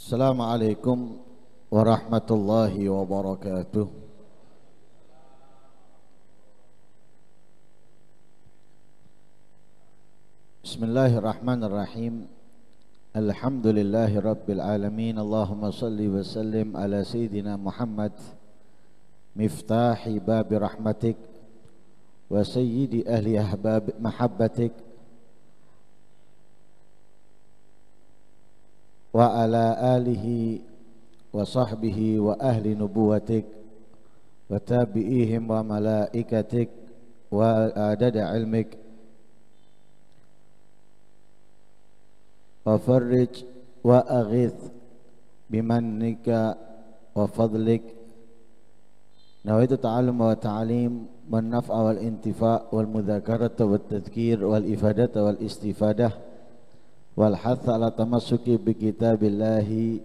Assalamualaikum warahmatullahi wabarakatuh. Bismillahirrahmanirrahim. Alhamdulillahi rabbil alamin. Allahumma salli wa sallim ala sayyidina Muhammad miftahi babi rahmatik wa sayyidi ahli ahbab mahabbatik wa ala alihi wa sahbihi wa ahli nubuwatik wa tabi'ihim wa malaikatik wa adada ilmik wa farrij wa aghith bimannika wa fadlik. Nawaitu ta'allum wa ta'alim wa naf'a wal intifa' wal mudhakarata wal tadhkir wal ifadata wal istifadah wal hatha ala tamassuki bi kitabillahi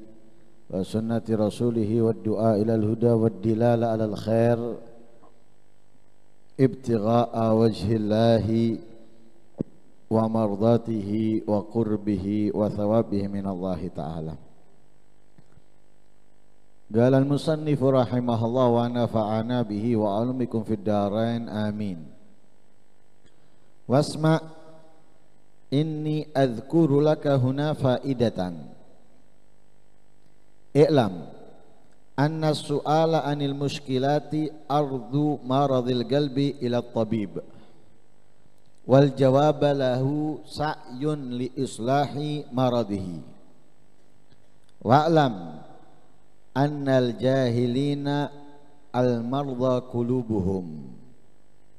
wa sunnati rasulihi wad du'a ilal huda wad dilala alal khair ibtigha'a wajhillahi wa mardatihi wa qurbihi wa thawabihi minallahi ta'ala. Qala al-musannif rahimahullah wa nafa'ana bihi wa alumikum fid darain amin. Wasma' inni adhkuru laka huna faidatan. I'lam anna su'ala anil mushkilati ardu maradil qalbi ila tabib wal jawaba lahu sa'yun li islahi maradihi. Wa'lam annal jahilina al marda qulubuhum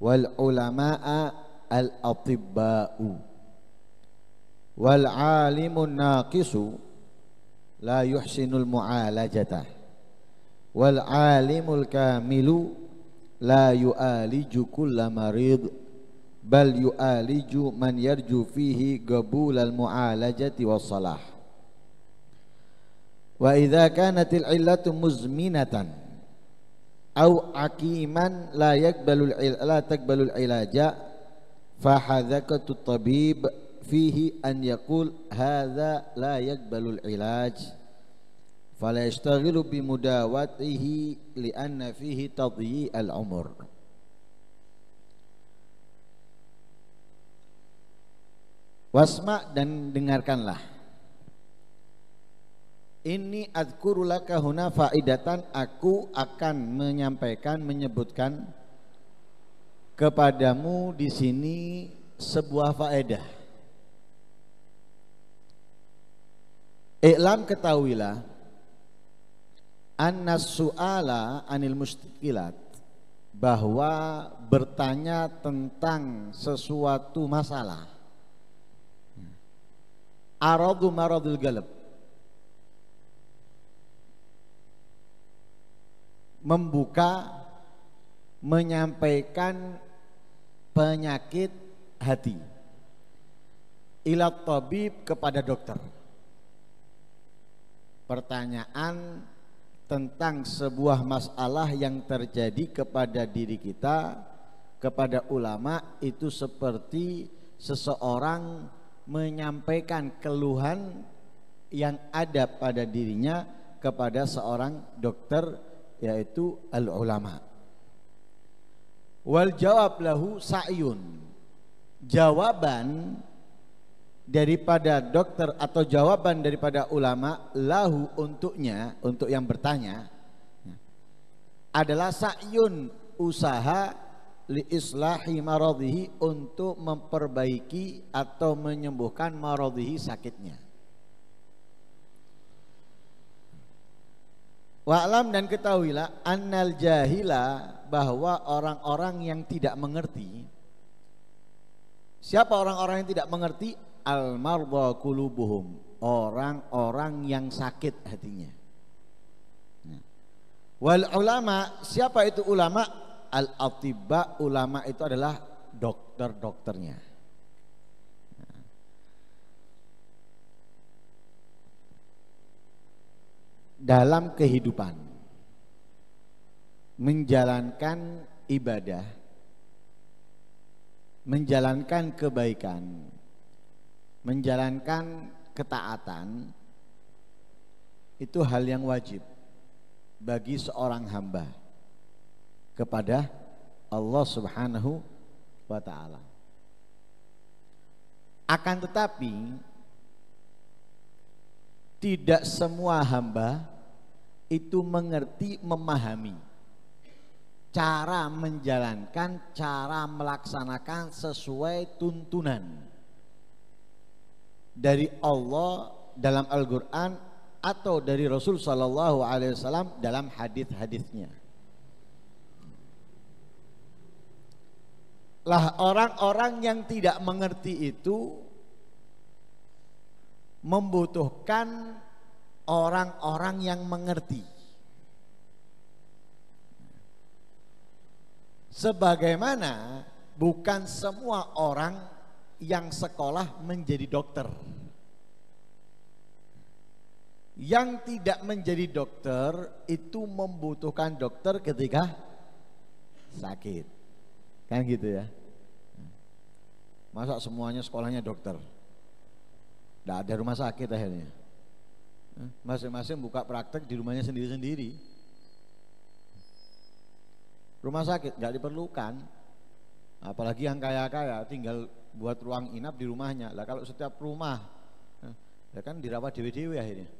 wal ulama'a al atibba'u wal alimun naqisu la yuhsinul mu'alajata wal alimul kamilu la yu'aliju kulla marid bal yu'aliju man yarju fihi qabulal mu'alajati was salah. Wa idza kanatil illatu muzminatan aw aqiman la taqbalul ilaja fa hadzakatu tabib fihi an yaqul hadza la yaqbalul ilaj fala yashtaghilu bi mudawatihi li anna fihi tadyi'al umur. Wasma' dan dengarkanlah. Inni adzkuru laka huna faidatan, aku akan menyampaikan menyebutkan kepadamu di sini sebuah faedah. I'lam, ketahuilah, anna su'ala anil mushkilat, bahwa bertanya tentang sesuatu masalah, aradu maradul qalb, membuka, menyampaikan penyakit hati, ila tabib, kepada dokter. Pertanyaan tentang sebuah masalah yang terjadi kepada diri kita, kepada ulama, itu seperti seseorang menyampaikan keluhan yang ada pada dirinya kepada seorang dokter, yaitu al-ulama. Wal jawab lahu sa'yun, jawaban daripada dokter atau jawaban daripada ulama, lahu, untuknya, untuk yang bertanya, adalah sa'yun, usaha, li islahi maradihi, untuk memperbaiki atau menyembuhkan maradihi, sakitnya. Wa'lam, dan ketahuilah, annal jahila, bahwa orang-orang yang tidak mengerti. Siapa orang-orang yang tidak mengerti? Al marda qulubuhum, orang-orang yang sakit hatinya. Wal ulama, siapa itu ulama? Al atibba, ulama itu adalah dokter-dokternya. Dalam kehidupan, menjalankan ibadah, menjalankan kebaikan, menjalankan ketaatan, itu hal yang wajib bagi seorang hamba kepada Allah Subhanahu wa ta'ala. Akan tetapi tidak semua hamba itu mengerti, memahami cara menjalankan, cara melaksanakan sesuai tuntunan dari Allah dalam Al-Quran atau dari Rasul Sallallahu Alaihi Wasallam dalam hadis-hadisnya. Lah orang-orang yang tidak mengerti itu membutuhkan orang-orang yang mengerti. Sebagaimana bukan semua orang yang sekolah menjadi dokter. Yang tidak menjadi dokter itu membutuhkan dokter ketika sakit. Kan gitu ya. Masa semuanya sekolahnya dokter? Tidak ada rumah sakit akhirnya. Masing-masing buka praktek di rumahnya sendiri-sendiri. Rumah sakit nggak diperlukan, apalagi yang kaya-kaya tinggal buat ruang inap di rumahnya. Lah kalau setiap rumah, ya kan dirawat dewe-dewe akhirnya.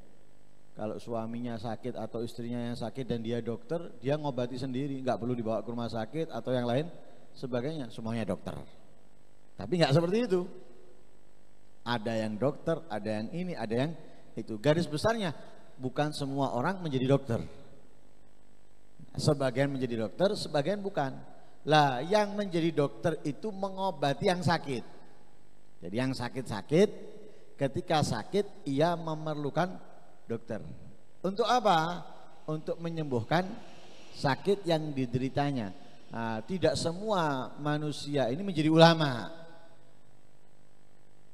Kalau suaminya sakit atau istrinya yang sakit dan dia dokter, dia ngobati sendiri, nggak perlu dibawa ke rumah sakit atau yang lain sebagainya, semuanya dokter. Tapi nggak seperti itu. Ada yang dokter, ada yang ini, ada yang itu. Garis besarnya bukan semua orang menjadi dokter. Sebagian menjadi dokter, sebagian bukan. Lah yang menjadi dokter itu mengobati yang sakit. Jadi yang sakit-sakit, ketika sakit ia memerlukan dokter. Untuk apa? Untuk menyembuhkan sakit yang dideritanya. Nah, tidak semua manusia ini menjadi ulama.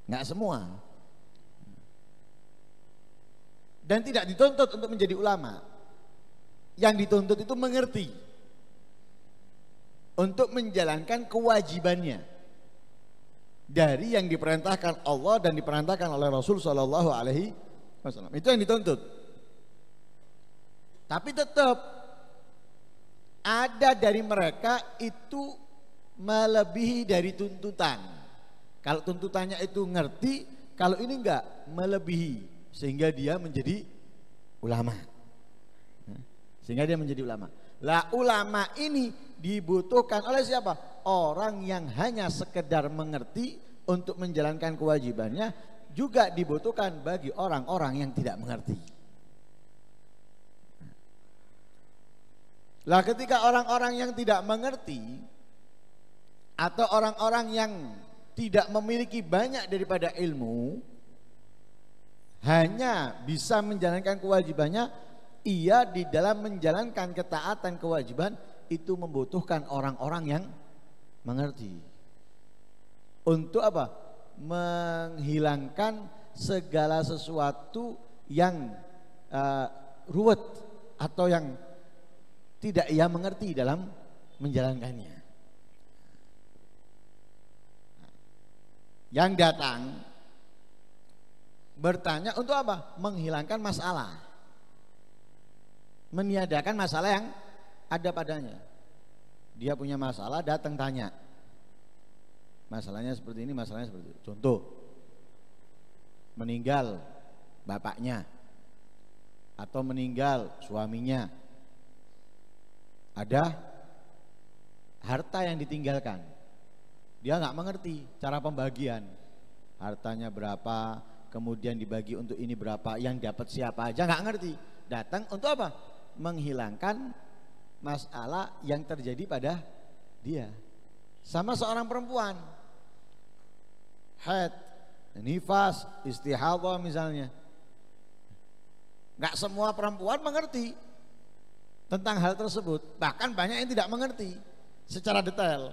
Nggak semua. Dan tidak dituntut untuk menjadi ulama. Yang dituntut itu mengerti untuk menjalankan kewajibannya dari yang diperintahkan Allah dan diperintahkan oleh Rasul Shallallahu Alaihi Wasallam. Itu yang dituntut. Tapi tetap ada dari mereka itu melebihi dari tuntutan. Kalau tuntutannya itu ngerti, kalau ini enggak, melebihi sehingga dia menjadi ulama. Sehingga dia menjadi ulama. Lah ulama ini dibutuhkan oleh siapa? Orang yang hanya sekedar mengerti untuk menjalankan kewajibannya, juga dibutuhkan bagi orang-orang yang tidak mengerti. Lah ketika orang-orang yang tidak mengerti atau orang-orang yang tidak memiliki banyak daripada ilmu, hanya bisa menjalankan kewajibannya, ia di dalam menjalankan ketaatan kewajiban itu membutuhkan orang-orang yang mengerti. Untuk apa? Menghilangkan segala sesuatu yang ruwet atau yang tidak ia mengerti dalam menjalankannya. Yang datang bertanya untuk apa? Menghilangkan masalah. Meniadakan masalah yang ada padanya. Dia punya masalah, datang tanya. Masalahnya seperti ini, masalahnya seperti itu. Contoh, meninggal bapaknya atau meninggal suaminya. Ada harta yang ditinggalkan. Dia nggak mengerti cara pembagian. Hartanya berapa, kemudian dibagi untuk ini berapa, yang dapat siapa aja nggak ngerti. Datang untuk apa? Menghilangkan masalah yang terjadi pada dia. Sama seorang perempuan, haid, nifas, istihadah misalnya. Gak semua perempuan mengerti tentang hal tersebut. Bahkan banyak yang tidak mengerti secara detail.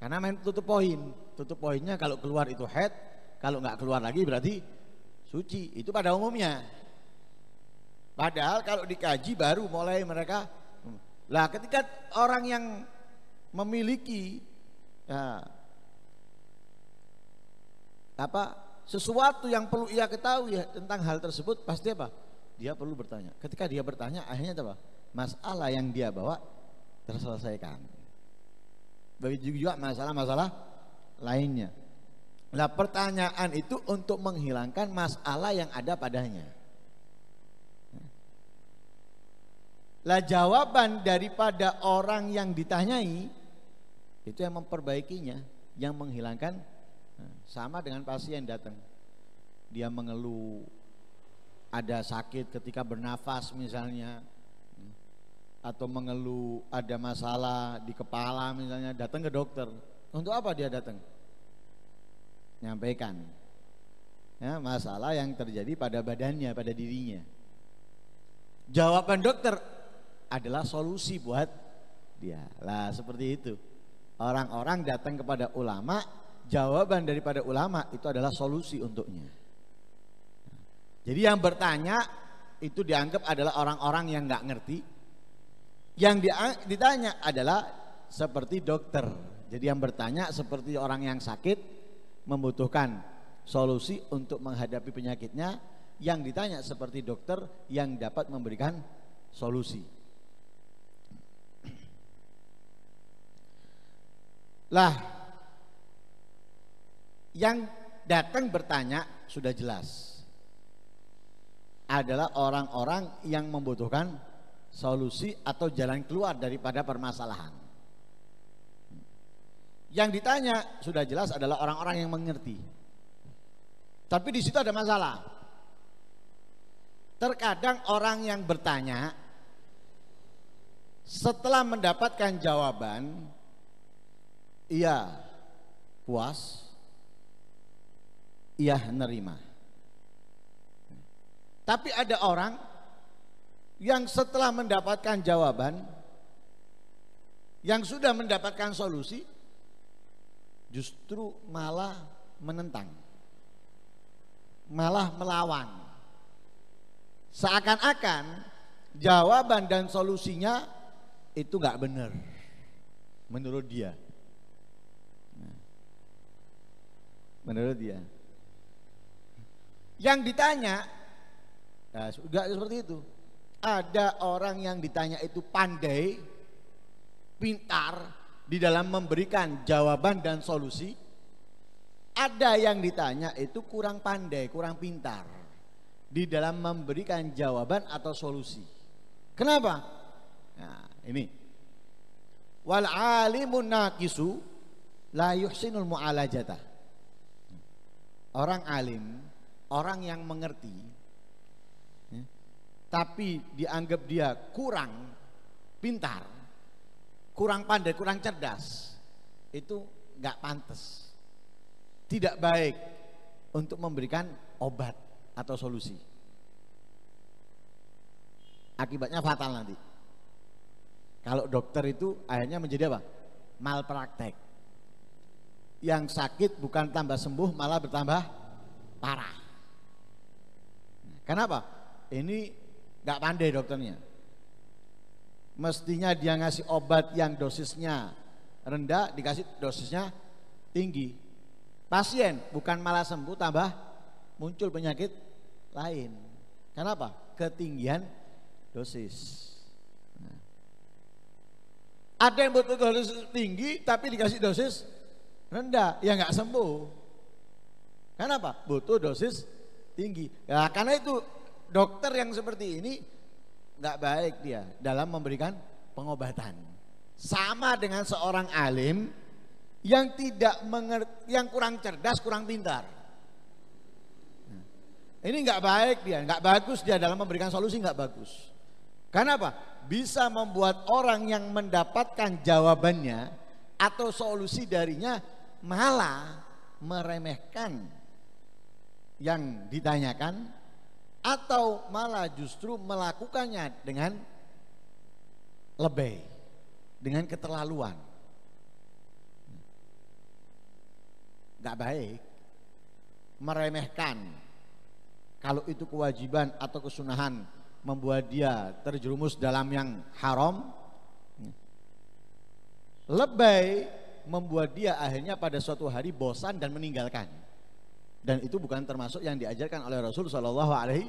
Karena main tutup poin. Tutup poinnya kalau keluar itu haid, kalau nggak keluar lagi berarti suci. Itu pada umumnya. Padahal kalau dikaji baru mulai mereka. Lah ketika orang yang memiliki sesuatu yang perlu ia ketahui tentang hal tersebut, pasti apa? Dia perlu bertanya. Ketika dia bertanya, akhirnya apa? Masalah yang dia bawa terselesaikan. Begitu juga masalah-masalah lainnya. Nah, pertanyaan itu untuk menghilangkan masalah yang ada padanya. Lah, jawaban daripada orang yang ditanyai itu yang memperbaikinya, yang menghilangkan. Sama dengan pasien datang, dia mengeluh, ada sakit ketika bernafas misalnya, atau mengeluh ada masalah di kepala misalnya, datang ke dokter. Untuk apa dia datang? Nyampaikan ya, masalah yang terjadi pada badannya, pada dirinya. Jawaban dokter adalah solusi buat dia. Lah, seperti itu. Orang-orang datang kepada ulama, jawaban daripada ulama itu adalah solusi untuknya. Jadi yang bertanya itu dianggap adalah orang-orang yang nggak ngerti. Yang ditanya adalah seperti dokter. Jadi yang bertanya seperti orang yang sakit, membutuhkan solusi untuk menghadapi penyakitnya. Yang ditanya seperti dokter yang dapat memberikan solusi. Lah, yang datang bertanya sudah jelas adalah orang-orang yang membutuhkan solusi atau jalan keluar daripada permasalahan. Yang ditanya sudah jelas adalah orang-orang yang mengerti. Tapi di situ ada masalah. Terkadang orang yang bertanya setelah mendapatkan jawaban, ia puas, ia nerima. Tapi ada orang yang setelah mendapatkan jawaban, yang sudah mendapatkan solusi, justru malah menentang, malah melawan. Seakan-akan jawaban dan solusinya itu gak benar menurut dia. Menurut dia. Yang ditanya, nah, juga seperti itu. Ada orang yang ditanya itu pandai, pintar di dalam memberikan jawaban dan solusi. Ada yang ditanya itu kurang pandai, kurang pintar di dalam memberikan jawaban atau solusi. Kenapa? Nah, ini. Wal alimun naqisu la yuhsinul mu'alajata. Orang alim, orang yang mengerti, tapi dianggap dia kurang pintar, kurang pandai, kurang cerdas, itu gak pantas, tidak baik untuk memberikan obat atau solusi. Akibatnya fatal nanti. Kalau dokter itu akhirnya menjadi apa? Malpraktek. Yang sakit bukan tambah sembuh, malah bertambah parah. Kenapa? Ini gak pandai dokternya. Mestinya dia ngasih obat yang dosisnya rendah, dikasih dosisnya tinggi. Pasien bukan malah sembuh, tambah muncul penyakit lain. Kenapa? Ketinggian dosis. Ada yang butuh dosis tinggi tapi dikasih dosis rendah, ya nggak sembuh. Kenapa? Butuh dosis tinggi. Ya, karena itu dokter yang seperti ini nggak baik dia dalam memberikan pengobatan. Sama dengan seorang alim yang tidak mengerti, yang kurang cerdas, kurang pintar. Ini nggak baik dia, nggak bagus dia dalam memberikan solusi, nggak bagus. Kenapa? Bisa membuat orang yang mendapatkan jawabannya atau solusi darinya malah meremehkan yang ditanyakan, atau malah justru melakukannya dengan lebay, dengan keterlaluan. Gak baik meremehkan. Kalau itu kewajiban atau kesunahan membuat dia terjerumus dalam yang haram, lebay membuat dia akhirnya pada suatu hari bosan dan meninggalkan. Dan itu bukan termasuk yang diajarkan oleh Rasul Shallallahu Alaihi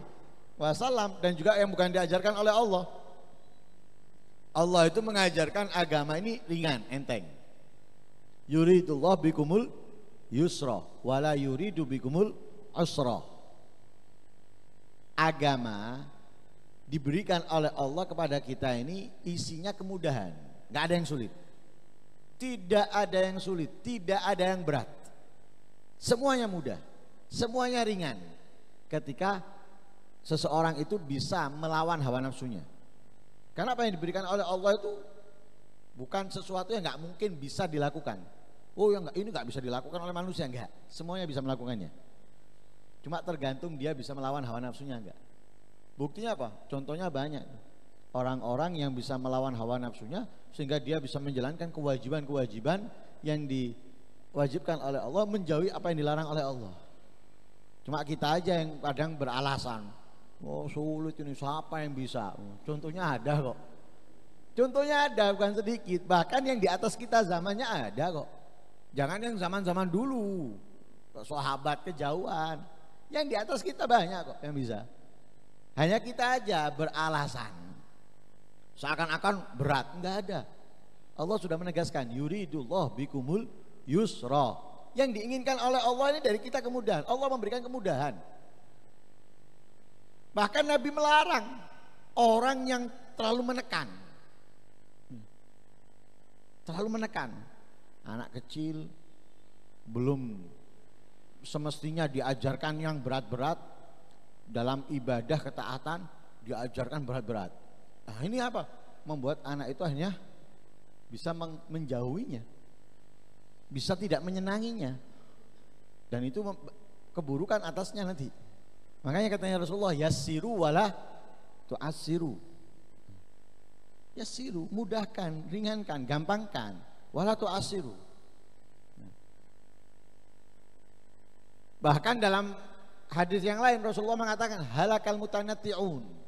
Wasallam, dan juga yang bukan diajarkan oleh Allah. Allah itu mengajarkan agama ini ringan, enteng. Yuridullah bikumul yusra wala yuridu bikumul usra. Agama diberikan oleh Allah kepada kita ini isinya kemudahan, nggak ada yang sulit. Tidak ada yang sulit, tidak ada yang berat. Semuanya mudah, semuanya ringan. Ketika seseorang itu bisa melawan hawa nafsunya. Karena apa yang diberikan oleh Allah itu bukan sesuatu yang nggak mungkin bisa dilakukan. Oh ya enggak, ini nggak bisa dilakukan oleh manusia, enggak. Semuanya bisa melakukannya. Cuma tergantung dia bisa melawan hawa nafsunya enggak. Buktinya apa? Contohnya banyak. Orang-orang yang bisa melawan hawa nafsunya sehingga dia bisa menjalankan kewajiban-kewajiban yang diwajibkan oleh Allah, menjauhi apa yang dilarang oleh Allah. Cuma kita aja yang kadang beralasan, oh sulit ini, siapa yang bisa? Contohnya ada kok. Contohnya ada, bukan sedikit. Bahkan yang di atas kita zamannya ada kok. Jangan yang zaman-zaman dulu, sahabat kejauhan. Yang di atas kita banyak kok yang bisa. Hanya kita aja beralasan. Seakan-akan berat, enggak ada. Allah sudah menegaskan, yuridullah bikumul yusra. Yang diinginkan oleh Allah ini dari kita kemudahan. Allah memberikan kemudahan. Bahkan Nabi melarang orang yang terlalu menekan. Terlalu menekan. Anak kecil belum semestinya diajarkan yang berat-berat. Dalam ibadah ketaatan diajarkan berat-berat. Nah ini apa? Membuat anak itu akhirnya bisa menjauhinya, bisa tidak menyenanginya, dan itu keburukan atasnya nanti. Makanya katanya Rasulullah, yassiru wala tu'assiru. Yassiru, mudahkan, ringankan, gampangkan, wala tu'assiru. Bahkan dalam hadis yang lain Rasulullah mengatakan, halakal mutanatti'un.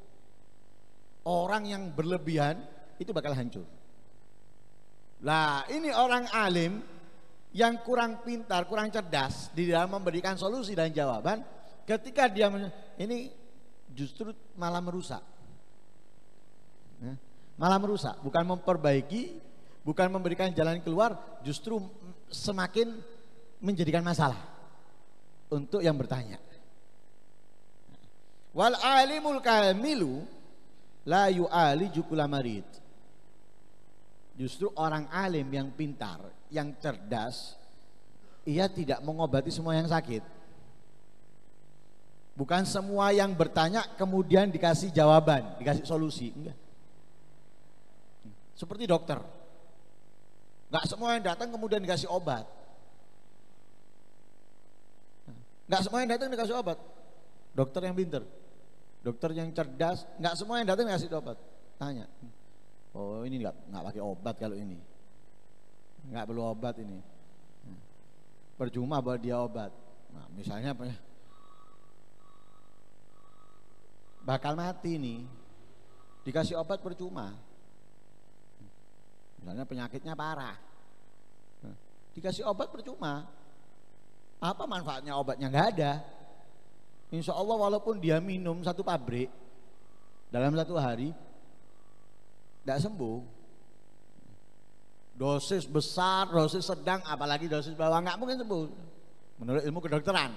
Orang yang berlebihan itu bakal hancur. Lah ini orang alim yang kurang pintar, kurang cerdas di dalam memberikan solusi dan jawaban, ketika dia ini justru malah merusak. Malah merusak, bukan memperbaiki, bukan memberikan jalan keluar, justru semakin menjadikan masalah untuk yang bertanya. Wal alimul kamilu la yu'aliju kulla marid. Justru orang alim yang pintar, yang cerdas, ia tidak mengobati semua yang sakit. Bukan semua yang bertanya kemudian dikasih jawaban, dikasih solusi, enggak. Seperti dokter, enggak semua yang datang kemudian dikasih obat. Enggak semua yang datang dikasih obat. Dokter yang pintar, dokter yang cerdas, nggak semua yang datang ngasih obat. Tanya, oh ini nggak pakai obat kalau ini, nggak perlu obat ini, percuma buat dia obat. Nah, misalnya apa ya? Bakal mati nih, dikasih obat percuma. Misalnya penyakitnya parah, dikasih obat percuma. Apa manfaatnya obatnya? Nggak ada. Insya Allah walaupun dia minum satu pabrik dalam satu hari tidak sembuh. Dosis besar, dosis sedang, apalagi dosis bawah nggak mungkin sembuh. Menurut ilmu kedokteran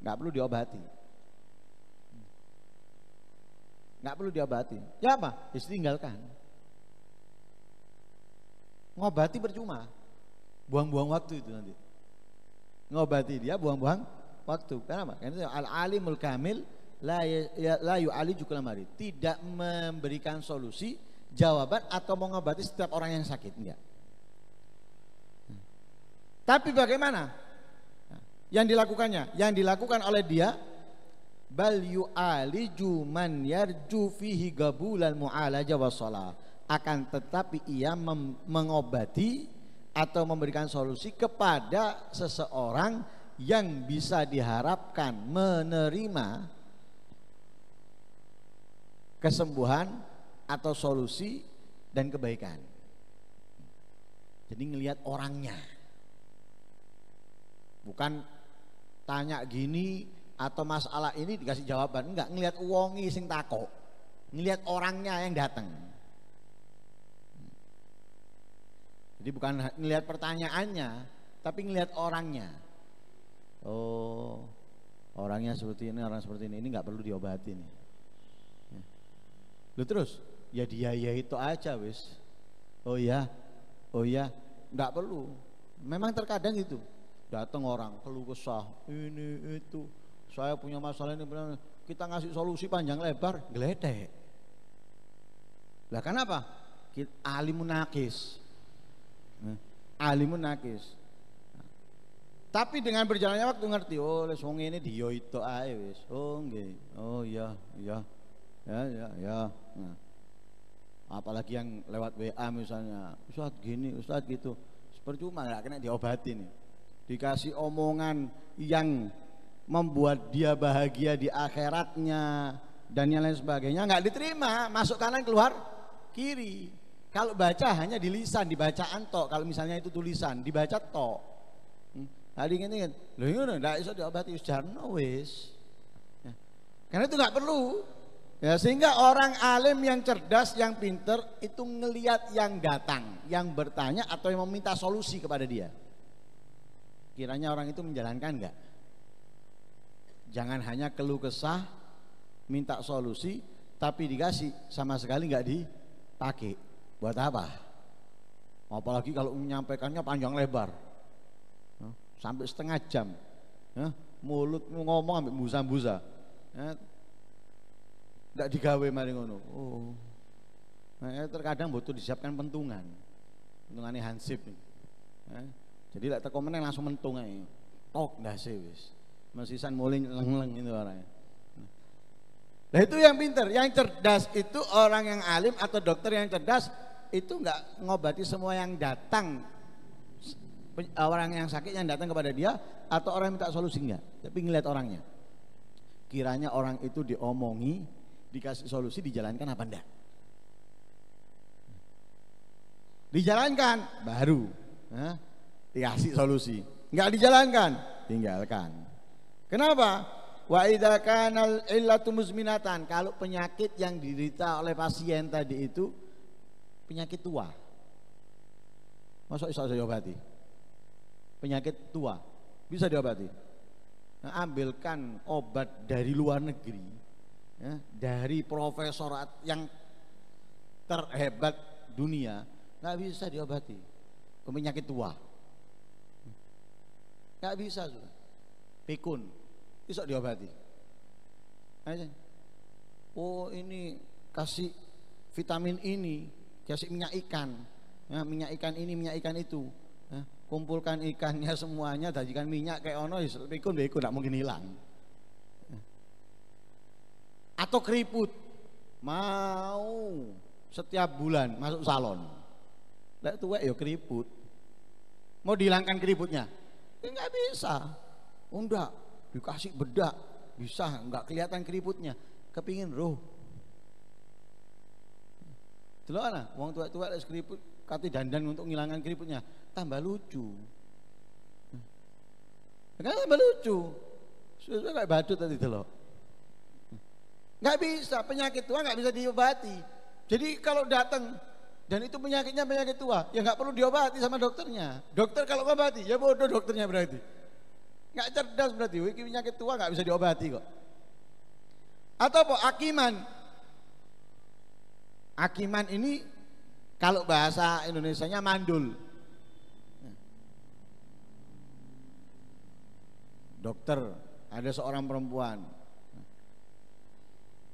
nggak perlu diobati, nggak perlu diobati. Ya apa? Tinggalkan. Ngobati percuma, buang-buang waktu itu nanti. Ngobati dia buang-buang waktu. Kenapa? Karena al-alimul kamil la yu'aliju kulla marid. Tidak memberikan solusi, jawaban atau mengobati setiap orang yang sakit, enggak. Tapi bagaimana? Yang dilakukannya, yang dilakukan oleh dia, bal yu'aliju man yarju fihi gabulal mu'alaja wassalah. Akan tetapi ia mengobati atau memberikan solusi kepada seseorang yang bisa diharapkan menerima kesembuhan atau solusi dan kebaikan. Jadi ngelihat orangnya, bukan tanya gini atau masalah ini dikasih jawaban, enggak, ngelihat wongi sing takok, ngelihat orangnya yang datang. Jadi bukan ngelihat pertanyaannya, tapi ngelihat orangnya. Oh, orangnya seperti ini, orang seperti ini nggak perlu diobati nih. Lu terus, ya dia ya itu aja wis. Oh ya, nggak perlu. Memang terkadang itu datang orang keluh kesah ini itu, saya punya masalah ini, kita ngasih solusi panjang lebar, geledek. Lah kenapa? Alimun nakis. Alimun nakis. Tapi dengan berjalannya waktu ngerti, oh les wong ini dia itu ae wis. Oh nggih. Oh iya. Nah, apalagi yang lewat WA misalnya, Ustaz gini, Ustaz gitu. Percuma nggak kena diobati nih. Dikasih omongan yang membuat dia bahagia di akhiratnya dan yang lain sebagainya, nggak diterima, masuk kanan keluar kiri. Kalau baca hanya di lisan, dibacaan tok. Kalau misalnya itu tulisan, dibaca tok. Tadi gini kan, loh ngono ndak iso diobati jarno wis. Ya. Karena itu nggak perlu. Ya, sehingga orang alim yang cerdas, yang pinter itu ngelihat yang datang, yang bertanya atau yang meminta solusi kepada dia. Kiranya orang itu menjalankan enggak? Jangan hanya keluh kesah, minta solusi, tapi dikasih sama sekali enggak dipakai. Buat apa? Apalagi kalau menyampaikannya panjang lebar, sampai setengah jam, mulutmu ngomong sampai busa-busa. Tidak digawe mari ngono. Oh. Nah, terkadang butuh disiapkan pentungan. Pentungannya hansip. Jadi lek teko meneh langsung mentung ae. Tok ndase wis. Mesisan mulai leng-leng itu orangnya. Nah itu yang pinter, yang cerdas itu orang yang alim atau dokter yang cerdas itu enggak ngobati semua yang datang. Orang yang sakit yang datang kepada dia atau orang yang minta solusi enggak, tapi ngeliat orangnya. Kiranya orang itu diomongi, dikasih solusi, dijalankan apa enggak? Dijalankan baru dikasih solusi, enggak dijalankan tinggalkan. Kenapa? Wa idza kana illatu muzminatan, kalau penyakit yang diderita oleh pasien tadi itu penyakit tua, masa bisa diobati? Penyakit tua bisa diobati. Nah, ambilkan obat dari luar negeri, ya, dari profesor yang terhebat dunia, nggak bisa diobati penyakit tua, nggak bisa sudah. Pikun bisa diobati. Oh ini kasih vitamin ini, kasih minyak ikan, ya, minyak ikan ini, minyak ikan itu, ya, kumpulkan ikannya semuanya, dajikan minyak kayak ono, pikun nggak mungkin hilang. Atau keriput, mau setiap bulan masuk salon, lek tuwek ya keriput, mau dihilangkan keriputnya, nggak bisa. Enggak, dikasih bedak bisa, nggak kelihatan keriputnya, kepingin roh. Delok ana wong tuwek-tuwek lek keriput kate dandan untuk ngilangkan keriputnya, tambah lucu. Kan tambah lucu. Sudah kayak badut tadi delok. Nggak bisa, penyakit tua nggak bisa diobati. Jadi kalau datang dan itu penyakitnya penyakit tua, ya nggak perlu diobati sama dokternya. Dokter kalau ngobati, ya bodoh dokternya berarti. Nggak cerdas berarti, penyakit tua nggak bisa diobati kok. Atau apa? Akiman. Akiman ini kalau bahasa Indonesianya mandul. Dokter, ada seorang perempuan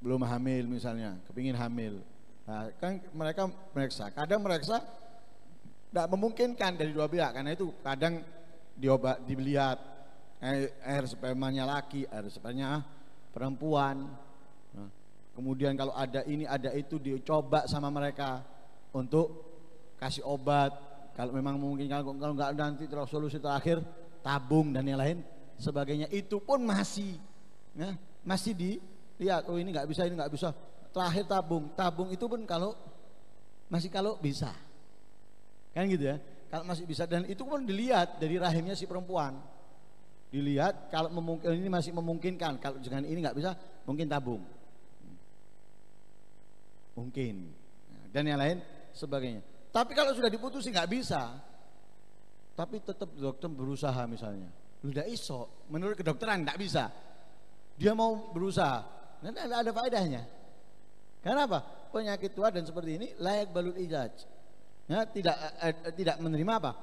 belum hamil misalnya, kepingin hamil. Nah, kan mereka meriksa, kadang meriksa tidak memungkinkan dari dua pihak, karena itu kadang dilihat air spermanya laki, air spermanya perempuan. Nah, kemudian kalau ada ini ada itu dicoba sama mereka untuk kasih obat. Kalau memang mungkin, kalau nggak nanti terus solusi terakhir tabung dan yang lain sebagainya. Itu pun masih, ya, masih dilihat. Oh ini nggak bisa, ini nggak bisa. Terakhir tabung. Tabung itu pun kalau bisa, kan gitu ya. Kalau masih bisa, dan itu pun dilihat dari rahimnya si perempuan. Dilihat kalau ini masih memungkinkan, kalau dengan ini nggak bisa, mungkin tabung. Mungkin. Dan yang lain sebagainya. Tapi kalau sudah diputusin nggak bisa. Tapi tetap dokter berusaha misalnya. Udah iso, menurut kedokteran nggak bisa. Dia mau berusaha, nanti ada faedahnya. Karena apa? Penyakit tua dan seperti ini layak balul ilaj. Ya, tidak menerima apa?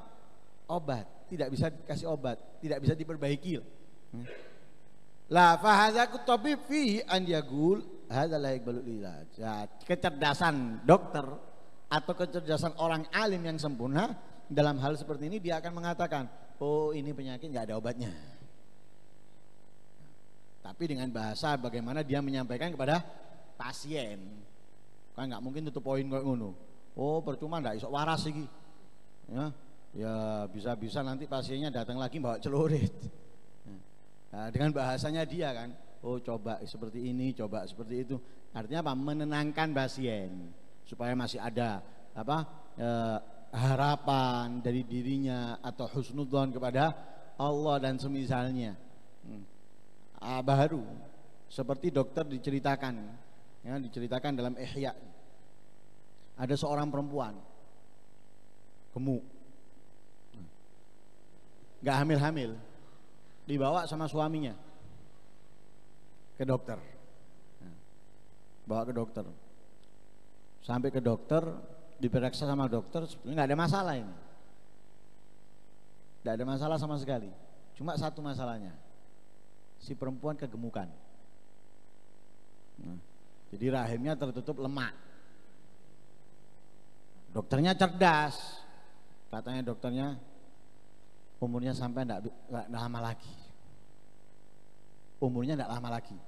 Obat, tidak bisa dikasih obat, tidak bisa diperbaiki. La fahadza kutabib fi an yaqul hadza layak balul ilaj. Ya, kecerdasan dokter atau kecerdasan orang alim yang sempurna dalam hal seperti ini, dia akan mengatakan, oh ini penyakit nggak ada obatnya. Tapi dengan bahasa bagaimana dia menyampaikan kepada pasien, kan nggak mungkin tutup poin kayak ngono. Oh percuma nggak isok waras iki. Ya bisa-bisa nanti pasiennya datang lagi bawa celurit. Nah, dengan bahasanya dia kan, oh coba seperti ini, coba seperti itu. Artinya apa? Menenangkan pasien supaya masih ada apa harapan dari dirinya atau husnudzon kepada Allah dan semisalnya. Baru seperti dokter diceritakan, ya, diceritakan dalam Ihya, ada seorang perempuan gemuk, nggak hamil-hamil, dibawa sama suaminya ke dokter, bawa ke dokter, sampai ke dokter, diperiksa sama dokter, sebenarnya nggak ada masalah ini, nggak ada masalah sama sekali, cuma satu masalahnya. Si perempuan kegemukan. Jadi rahimnya tertutup lemak. Dokternya cerdas. Katanya dokternya umurnya sampai enggak lama lagi. Umurnya enggak lama lagi.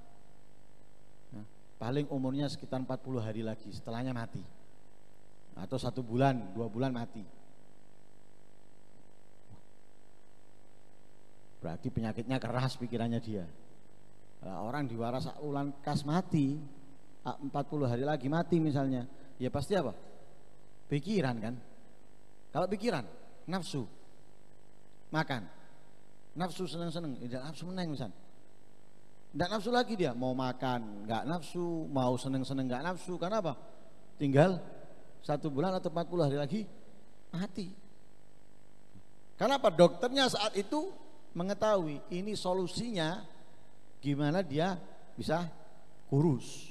Paling umurnya sekitar 40 hari lagi, setelahnya mati. Atau 1 bulan, 2 bulan mati. Berarti penyakitnya keras pikirannya dia. Nah, orang diwaras ulang kas mati, 40 hari lagi mati misalnya, ya pasti apa? Pikiran kan? Kalau pikiran, nafsu, makan, nafsu seneng-seneng, tidak nafsu meneng misalnya. Tidak nafsu lagi dia, mau makan nggak nafsu, mau seneng-seneng nggak nafsu, karena apa? Tinggal 1 bulan atau 40 hari lagi mati. Karena apa? Dokternya saat itu mengetahui ini solusinya gimana dia bisa kurus.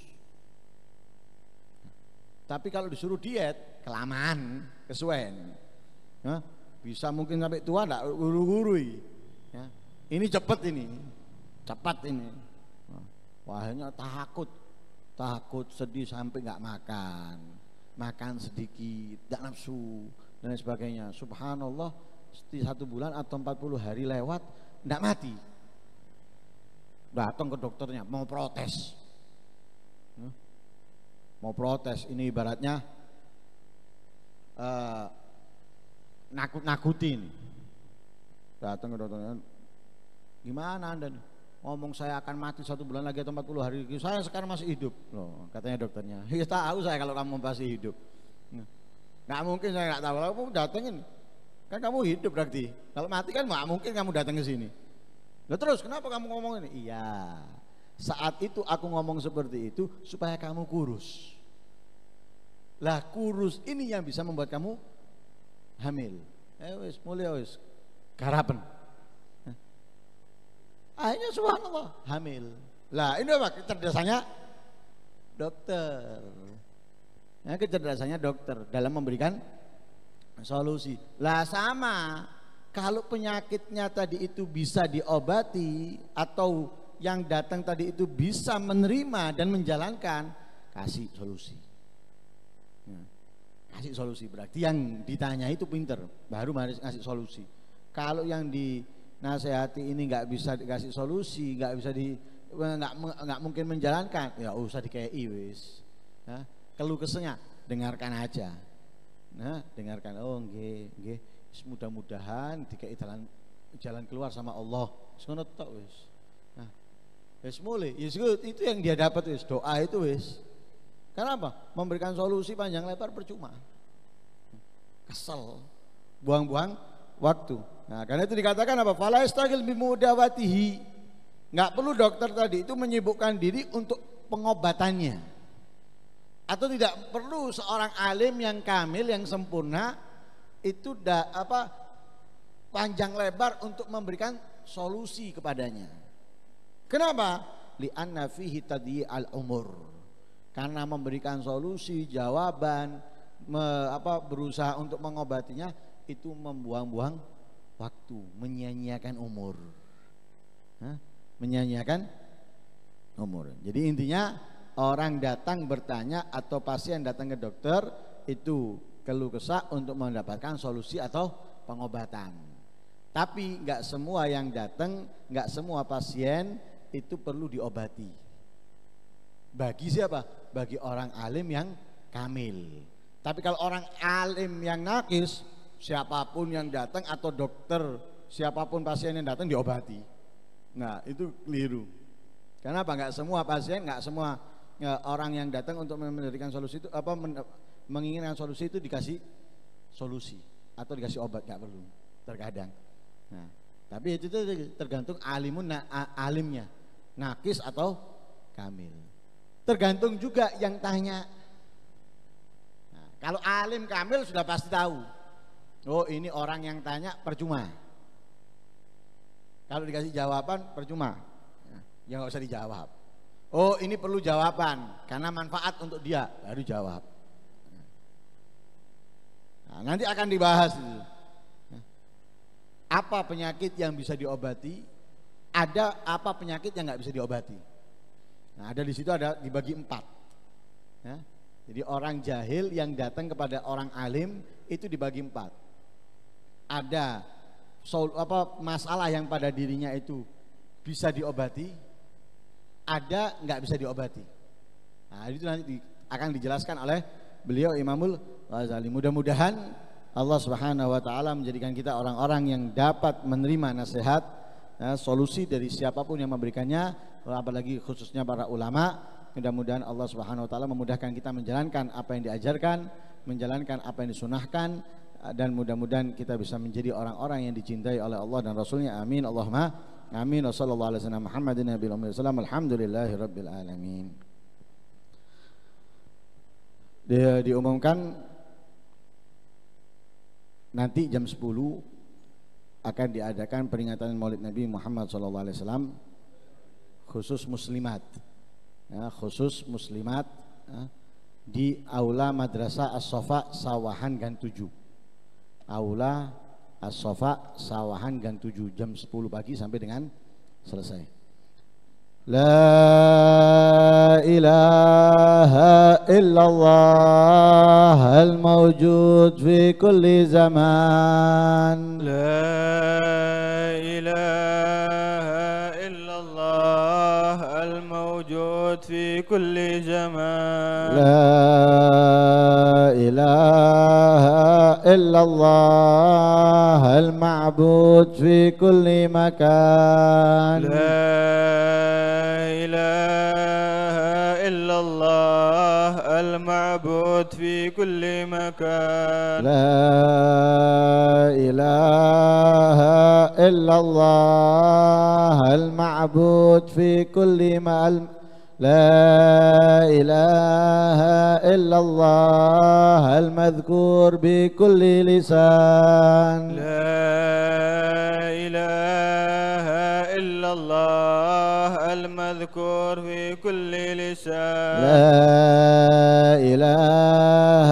Tapi kalau disuruh diet kelamaan, kesuwen, ya, bisa mungkin sampai tua enggak guru-gurui. Ya. Ini cepat ini. Wahnya takut sedih sampai nggak makan sedikit, nggak nafsu dan sebagainya. Subhanallah. 1 bulan atau 40 hari lewat enggak mati, datang ke dokternya mau protes, ini ibaratnya nakut-nakutin. Datang ke dokternya, gimana anda ngomong saya akan mati 1 bulan lagi atau 40 hari lagi, saya sekarang masih hidup loh, katanya dokternya. Ya tahu saya kalau kamu masih hidup, nggak mungkin saya nggak tahu. Kamu datengin kan kamu hidup berarti. Kalau mati kan nggak mungkin kamu datang ke sini. Lah terus kenapa kamu ngomong ini? Iya. Saat itu aku ngomong seperti itu supaya kamu kurus. Lah kurus ini yang bisa membuat kamu hamil. Wis mulai wis garapen. Akhirnya subhanallah hamil. Lah ini apa kecerdasannya dokter. Ya, kecerdasannya dokter dalam memberikan solusi. Lah sama, kalau penyakitnya tadi itu bisa diobati atau yang datang tadi itu bisa menerima dan menjalankan, kasih solusi. Kasih solusi, berarti yang ditanya itu pinter, baru harus kasih solusi. Kalau yang dinasehati ini nggak bisa dikasih solusi, nggak mungkin menjalankan, ya usah dikei wis. Nah, keluh kesahnya dengarkan aja. Nah, dengarkan, oh nggih, mudah-mudahan dikei jalan keluar sama Allah. Ngono tok wis. Nah, wis mulai, itu yang dia dapat wis, doa itu wis. Karena apa? Memberikan solusi panjang lebar percuma. Kesel, buang-buang waktu. Nah, karena itu dikatakan apa? Fala yastagil bimudawatihi. Nggak perlu dokter tadi itu menyibukkan diri untuk pengobatannya. Atau tidak perlu seorang alim yang kamil, yang sempurna itu panjang lebar untuk memberikan solusi kepadanya. Kenapa? Li'anna fihi tadyi'al umur. Karena memberikan solusi, jawaban, berusaha untuk mengobatinya itu membuang-buang waktu, menyia-nyiakan umur. Menyia-nyiakan umur. Jadi intinya orang datang bertanya atau pasien datang ke dokter itu keluh kesah untuk mendapatkan solusi atau pengobatan. Tapi nggak semua yang datang, nggak semua pasien itu perlu diobati. Bagi siapa? Bagi orang alim yang kamil. Tapi kalau orang alim yang nakis, siapapun yang datang atau dokter, siapapun pasien yang datang diobati. Nah itu keliru. Kenapa? Nggak semua pasien, nggak semua orang yang datang untuk memberikan solusi itu menginginkan solusi itu dikasih solusi atau dikasih obat, nggak perlu terkadang. Nah, tapi itu tergantung alimnya, nakis atau kamil. Tergantung juga yang tanya. Nah, kalau alim kamil sudah pasti tahu. Oh ini orang yang tanya percuma. Kalau dikasih jawaban percuma, ya nggak usah dijawab. Oh ini perlu jawaban karena manfaat untuk dia, baru jawab. Nah, nanti akan dibahas itu. Apa penyakit yang bisa diobati? Ada apa penyakit yang nggak bisa diobati? Nah ada di situ ada dibagi 4. Ya. Jadi orang jahil yang datang kepada orang alim itu dibagi 4. Ada masalah yang pada dirinya itu bisa diobati, ada nggak bisa diobati. Nah itu nanti akan dijelaskan oleh beliau Imamul Ghazali. Mudah-mudahan Allah Subhanahu wa taala menjadikan kita orang-orang yang dapat menerima nasihat, solusi dari siapapun yang memberikannya, apalagi khususnya para ulama. Mudah-mudahan Allah Subhanahu wa taala memudahkan kita menjalankan apa yang diajarkan, menjalankan apa yang disunahkan, dan mudah-mudahan kita bisa menjadi orang-orang yang dicintai oleh Allah dan Rasulnya. Amin Allahumma amin. Wassallallahu alaihi wasallam Muhammadin nabiyil ummi wasallam. Alhamdulillahi rabbil alamin. Diumumkan nanti jam 10 akan diadakan peringatan Maulid Nabi Muhammad sallallahu alaihi wasallam khusus muslimat. Ya, khusus muslimat di Aula Madrasah As-Safa Sawahan Gang 7. Aula As-Safa Sawahan Gang 7 jam 10 pagi sampai dengan selesai. La ilaha illallah al-mawjud fi kulli zaman. La ilaha illallah al-mawjud fi kulli zaman. La ilaha إلا الله المعبود في كل مكان. لا إله إلا الله المعبود في كل مكان. لا إله إلا الله المعبود في كل مكان. لا إله إلا الله المذكور بكل لسان. لا إله إلا الله المذكور في كل لسان. لا إله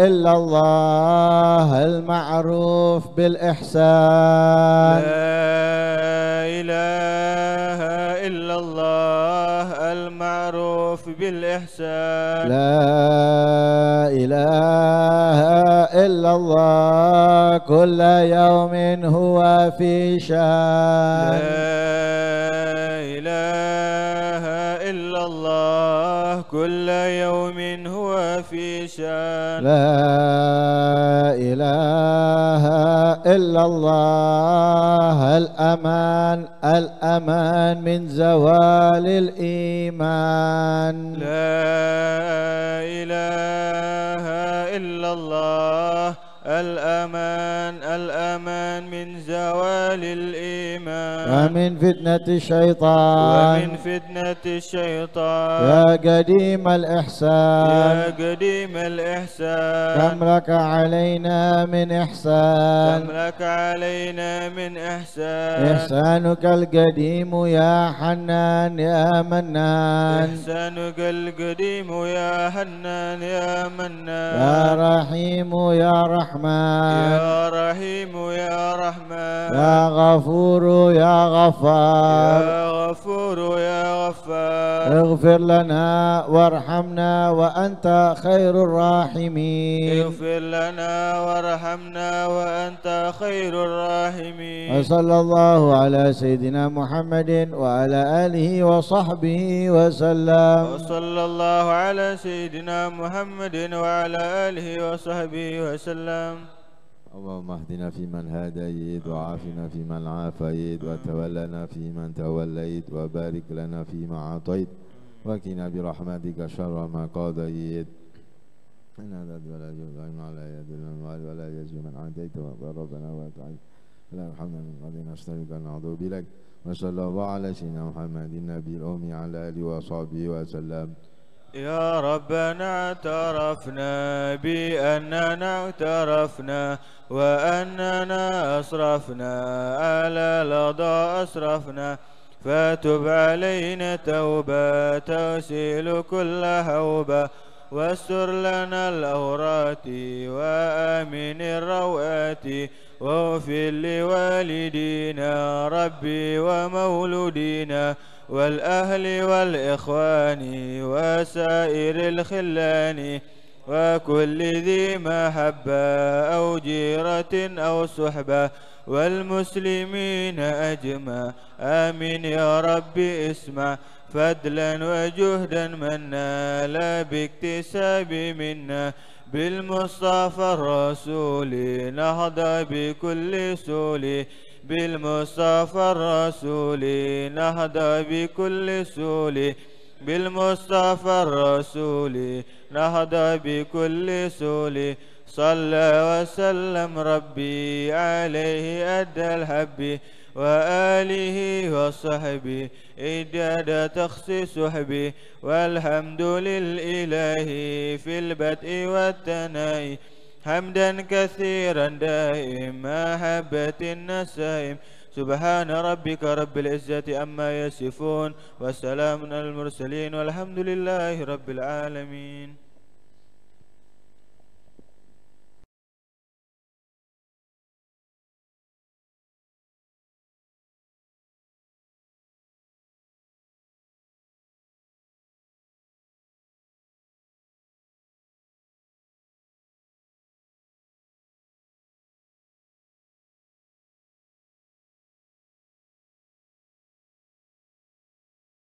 إلا الله المعروف بالإحسان. لا إله إلا الله المعروف بالإحسان. لا إله إلا الله كل يوم هو في شان. لا إله إلا الله كل يوم هو في شان. لا إله إلا الله الأمان الأمان من زوال الإيمان. لا إله إلا الله الأمان الأمان من زوال ومن فتنة الشيطان ومن فتنة الشيطان يا قديم الإحسان يا قديم الإحسان كم لك علينا من إحسان كم لك علينا من إحسان إحسانك القديم يا حنان يا منان إحسانك القديم يا حنان يا منان يا رحيم يا رحمن يا رحيم يا رحمن يا غفور يا غفار يا غفور يا غفار اغفر لنا وارحمنا وأنت خير الراحمين اغفر لنا وارحمنا وأنت خير الراحمين وصلى الله على سيدنا محمد وعلى آله وصحبه وسلم وصلى الله على سيدنا محمد وعلى آله وصحبه وسلم اللهم اهدنا فيمن هديت وعافنا فيمن عافيت وتولنا فيمن توليت وبارك لنا فيما أعطيت وقنا برحمتك شر ما قضيت إن هذا ولا يجوز على يد المال ولا يجوز من عاديت ربنا وتعالى لا يرحمنا من قد نستغفرك ونعوذ بك وصلى الله على سيدنا محمد النبي الأمي على آله وصحبه وسلم. يا ربنا اعترفنا بأننا اعترفنا وأننا أسرفنا على لظى أسرفنا فتب علينا توبة تغسل كل هوبة واستر لنا الأورات وآمن الروآت واغفر لوالدينا ربي ومولودينا والأهل والإخوان وسائر الخلان وكل ذي محبة أو جيرة أو صحبة والمسلمين أجمع آمين يا ربي اسمع فضلا وجهدا منا لا باكتساب منا بالمصطفى الرسول نهضى بكل سول بالمصطفى الرسول نهضى بكل سول بالمصطفى الرسول نهضى بكل سول صلى وسلم ربي عليه أدى الحب وآله وصحبه إجاد تخصيص حبي والحمد للإله في البدء والتنائي حمدا كثيرا دائم محبة النسائم سبحان ربك رب العزة أما يصفون وسلام على المرسلين والحمد لله رب العالمين.